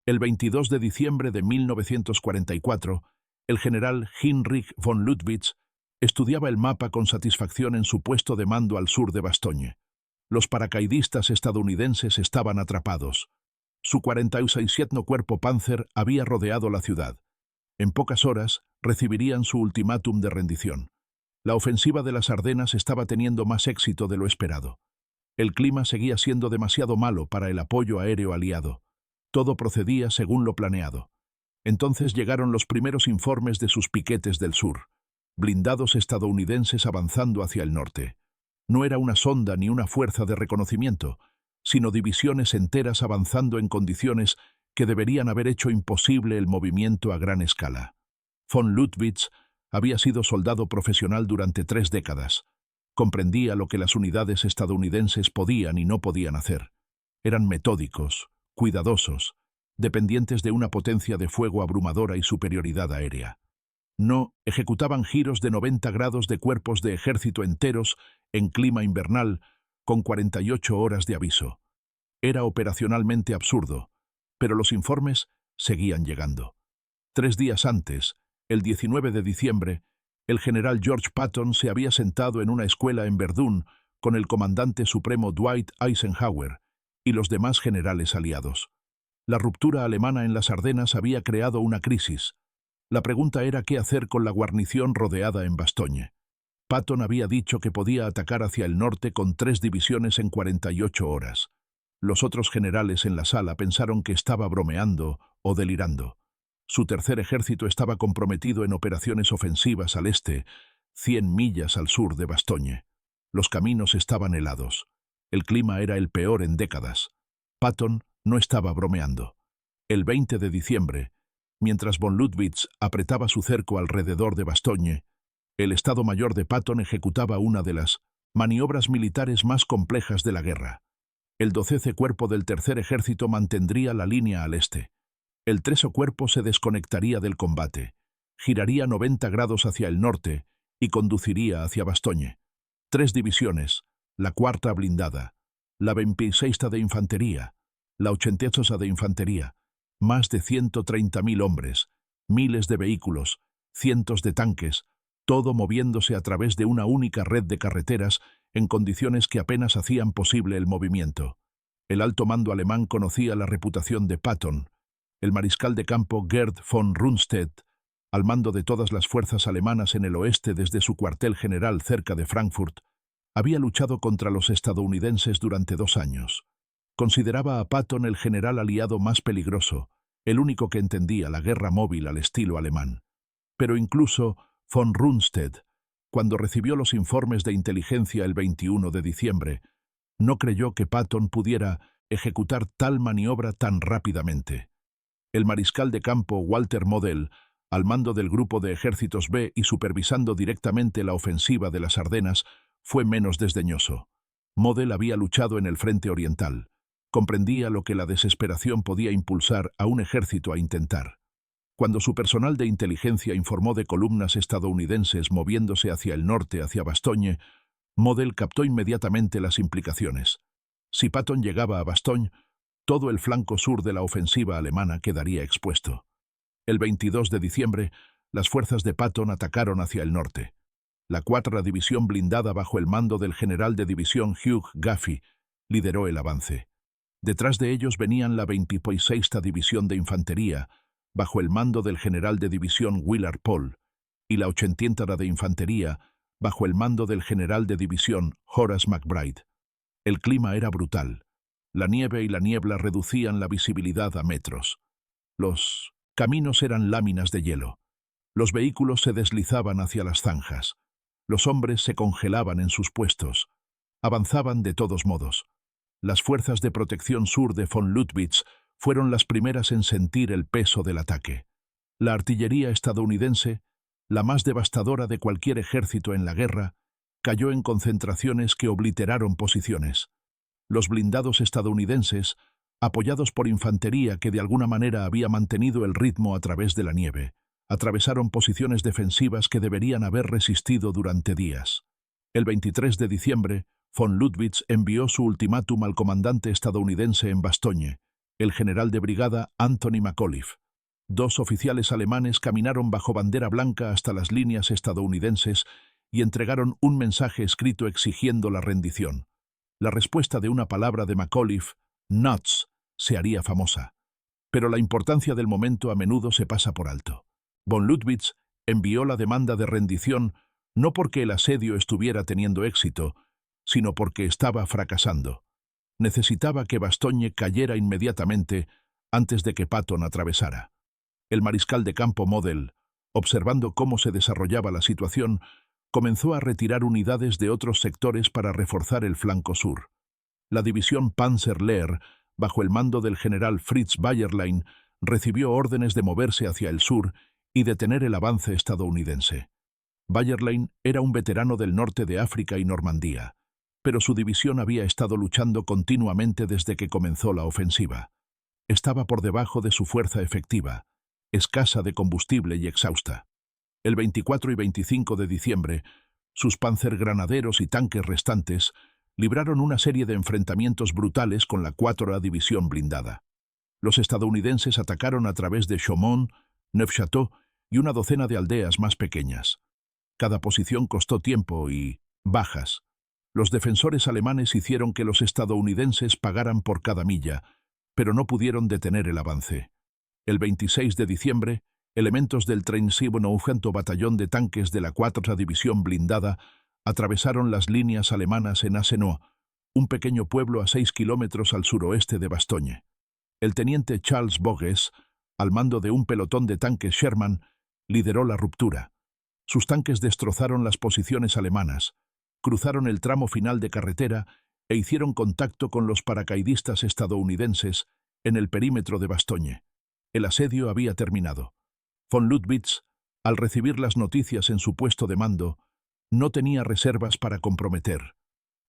El 22 de diciembre de 1944, el general Heinrich von Luttwitz estudiaba el mapa con satisfacción en su puesto de mando al sur de Bastogne. Los paracaidistas estadounidenses estaban atrapados. Su 47º Cuerpo Panzer había rodeado la ciudad. En pocas horas recibirían su ultimátum de rendición. La ofensiva de las Ardenas estaba teniendo más éxito de lo esperado. El clima seguía siendo demasiado malo para el apoyo aéreo aliado. Todo procedía según lo planeado. Entonces llegaron los primeros informes de sus piquetes del sur. Blindados estadounidenses avanzando hacia el norte. No era una sonda ni una fuerza de reconocimiento, sino divisiones enteras avanzando en condiciones que deberían haber hecho imposible el movimiento a gran escala. Von Luttwitz había sido soldado profesional durante 3 décadas. Comprendía lo que las unidades estadounidenses podían y no podían hacer. Eran metódicos, cuidadosos, dependientes de una potencia de fuego abrumadora y superioridad aérea. No ejecutaban giros de 90 grados de cuerpos de ejército enteros en clima invernal con 48 horas de aviso. Era operacionalmente absurdo, pero los informes seguían llegando. 3 días antes, el 19 de diciembre, el general George Patton se había sentado en una escuela en Verdún con el comandante supremo Dwight Eisenhower y los demás generales aliados. La ruptura alemana en las Ardenas había creado una crisis. La pregunta era qué hacer con la guarnición rodeada en Bastogne. Patton había dicho que podía atacar hacia el norte con 3 divisiones en 48 horas. Los otros generales en la sala pensaron que estaba bromeando o delirando. Su tercer ejército estaba comprometido en operaciones ofensivas al este, 100 millas al sur de Bastogne. Los caminos estaban helados. El clima era el peor en décadas. Patton no estaba bromeando. El 20 de diciembre, mientras von Luttwitz apretaba su cerco alrededor de Bastogne, el Estado Mayor de Patton ejecutaba una de las maniobras militares más complejas de la guerra. El 12º Cuerpo del Tercer Ejército mantendría la línea al este. El 13º Cuerpo se desconectaría del combate, giraría 90 grados hacia el norte y conduciría hacia Bastogne. 3 divisiones, la 4ª blindada, la 26ª de infantería, la 88ª de infantería, más de 130.000 hombres, miles de vehículos, cientos de tanques, todo moviéndose a través de una única red de carreteras en condiciones que apenas hacían posible el movimiento. El alto mando alemán conocía la reputación de Patton. El mariscal de campo Gerd von Rundstedt, al mando de todas las fuerzas alemanas en el oeste desde su cuartel general cerca de Frankfurt, había luchado contra los estadounidenses durante 2 años. Consideraba a Patton el general aliado más peligroso, el único que entendía la guerra móvil al estilo alemán. Pero incluso von Rundstedt, cuando recibió los informes de inteligencia el 21 de diciembre, no creyó que Patton pudiera ejecutar tal maniobra tan rápidamente. El mariscal de campo Walter Model, al mando del grupo de ejércitos B y supervisando directamente la ofensiva de las Ardenas, fue menos desdeñoso. Model había luchado en el frente oriental. Comprendía lo que la desesperación podía impulsar a un ejército a intentar. Cuando su personal de inteligencia informó de columnas estadounidenses moviéndose hacia el norte, hacia Bastogne, Model captó inmediatamente las implicaciones. Si Patton llegaba a Bastogne, todo el flanco sur de la ofensiva alemana quedaría expuesto. El 22 de diciembre, las fuerzas de Patton atacaron hacia el norte. La 4ª división blindada bajo el mando del general de división Hugh Gaffey lideró el avance. Detrás de ellos venían la 26ª división de infantería, bajo el mando del general de división Willard Paul, y la 80ª de infantería, bajo el mando del general de división Horace McBride. El clima era brutal. La nieve y la niebla reducían la visibilidad a metros. Los caminos eran láminas de hielo. Los vehículos se deslizaban hacia las zanjas. Los hombres se congelaban en sus puestos. Avanzaban de todos modos. Las fuerzas de protección sur de von Luttwitz fueron las primeras en sentir el peso del ataque. La artillería estadounidense, la más devastadora de cualquier ejército en la guerra, cayó en concentraciones que obliteraron posiciones. Los blindados estadounidenses, apoyados por infantería que de alguna manera había mantenido el ritmo a través de la nieve, atravesaron posiciones defensivas que deberían haber resistido durante días. El 23 de diciembre, von Luttwitz envió su ultimátum al comandante estadounidense en Bastogne, el general de brigada Anthony McAuliffe. 2 oficiales alemanes caminaron bajo bandera blanca hasta las líneas estadounidenses y entregaron un mensaje escrito exigiendo la rendición. La respuesta de una palabra de McAuliffe, "Nuts", se haría famosa. Pero la importancia del momento a menudo se pasa por alto. Von Lüttwitz envió la demanda de rendición no porque el asedio estuviera teniendo éxito, sino porque estaba fracasando. Necesitaba que Bastogne cayera inmediatamente antes de que Patton atravesara. El mariscal de campo Model, observando cómo se desarrollaba la situación, comenzó a retirar unidades de otros sectores para reforzar el flanco sur. La división Panzer-Lehr, bajo el mando del general Fritz Bayerlein, recibió órdenes de moverse hacia el sur y detener el avance estadounidense. Bayerlein era un veterano del norte de África y Normandía, pero su división había estado luchando continuamente desde que comenzó la ofensiva. Estaba por debajo de su fuerza efectiva, escasa de combustible y exhausta. El 24 y 25 de diciembre, sus panzergranaderos y tanques restantes libraron una serie de enfrentamientos brutales con la 4ª División blindada. Los estadounidenses atacaron a través de Chaumont, Neufchâteau y una docena de aldeas más pequeñas. Cada posición costó tiempo y bajas. Los defensores alemanes hicieron que los estadounidenses pagaran por cada milla, pero no pudieron detener el avance. El 26 de diciembre, elementos del 37º Batallón de Tanques de la 4ª División blindada atravesaron las líneas alemanas en Haguenau, un pequeño pueblo a 6 kilómetros al suroeste de Bastogne. El teniente Charles Bogues, al mando de un pelotón de tanques Sherman, lideró la ruptura. Sus tanques destrozaron las posiciones alemanas, cruzaron el tramo final de carretera e hicieron contacto con los paracaidistas estadounidenses en el perímetro de Bastogne. El asedio había terminado. Von Lüttwitz, al recibir las noticias en su puesto de mando, no tenía reservas para comprometer.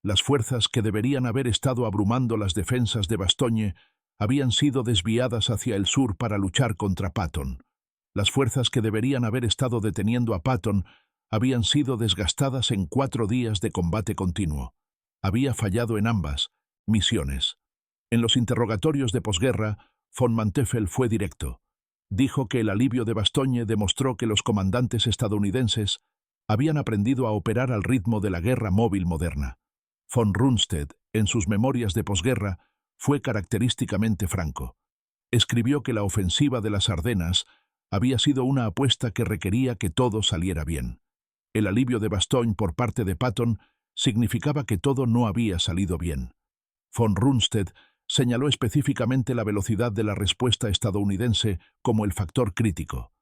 Las fuerzas que deberían haber estado abrumando las defensas de Bastogne habían sido desviadas hacia el sur para luchar contra Patton. Las fuerzas que deberían haber estado deteniendo a Patton habían sido desgastadas en 4 días de combate continuo. Había fallado en ambas misiones. En los interrogatorios de posguerra, von Manteuffel fue directo. Dijo que el alivio de Bastogne demostró que los comandantes estadounidenses habían aprendido a operar al ritmo de la guerra móvil moderna. Von Rundstedt, en sus memorias de posguerra, fue característicamente franco. Escribió que la ofensiva de las Ardenas había sido una apuesta que requería que todo saliera bien. El alivio de Bastogne por parte de Patton significaba que todo no había salido bien. Von Rundstedt señaló específicamente la velocidad de la respuesta estadounidense como el factor crítico.